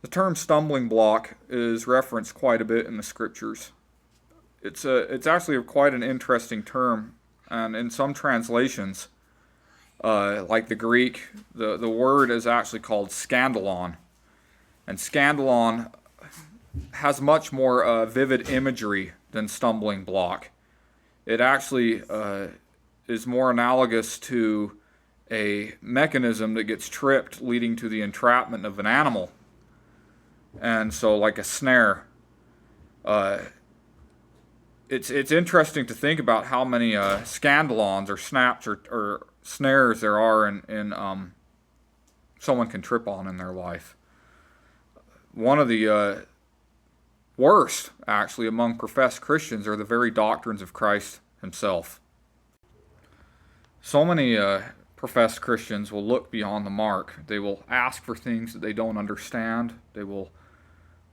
The term stumbling block is referenced quite a bit in the scriptures. It's actually quite an interesting term, and in some translations, like the Greek, the word is actually called scandalon, and scandalon has much more vivid imagery than stumbling block. It actually is more analogous to a mechanism that gets tripped, leading to the entrapment of an animal. And so, like a snare. Uh, it's interesting to think about how many scandalons or snaps or snares there are in someone can trip on in their life. One of the worst, actually, among professed Christians are the very doctrines of Christ himself. So many professed Christians will look beyond the mark. They will ask for things that they don't understand. They will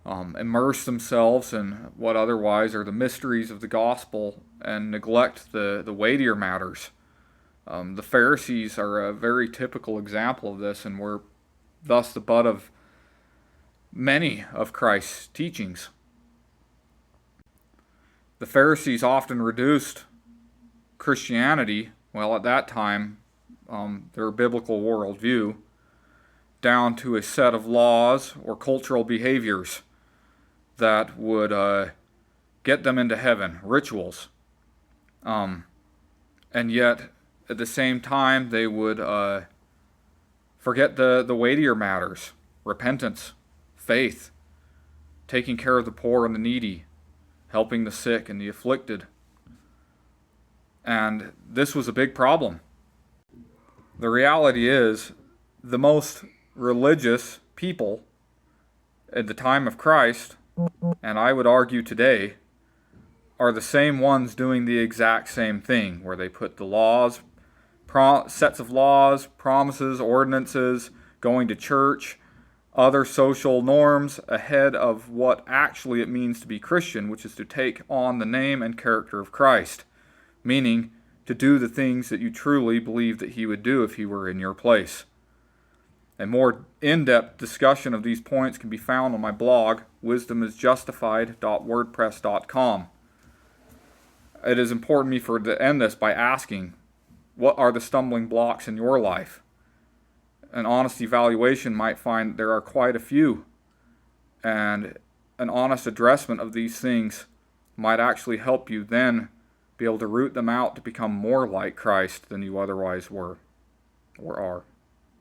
immerse themselves in what otherwise are the mysteries of the gospel and neglect the weightier matters. The Pharisees are a very typical example of this, and were thus the butt of many of Christ's teachings. The Pharisees often reduced Christianity, well, at that time, their biblical worldview, down to a set of laws or cultural behaviors that would get them into heaven, rituals. And yet, at the same time, they would forget the weightier matters: repentance, faith, taking care of the poor and the needy, helping the sick and the afflicted. And this was a big problem. The reality is, the most religious people at the time of Christ, and I would argue today, are the same ones doing the exact same thing, where they put the laws, sets of laws, promises, ordinances, going to church, other social norms ahead of what actually it means to be Christian, which is to take on the name and character of Christ, meaning to do the things that you truly believe that he would do if he were in your place. A more in-depth discussion of these points can be found on my blog, wisdomisjustified.wordpress.com. It is important for me to end this by asking, what are the stumbling blocks in your life? An honest evaluation might find there are quite a few, and an honest addressment of these things might actually help you then be able to root them out to become more like Christ than you otherwise were or are.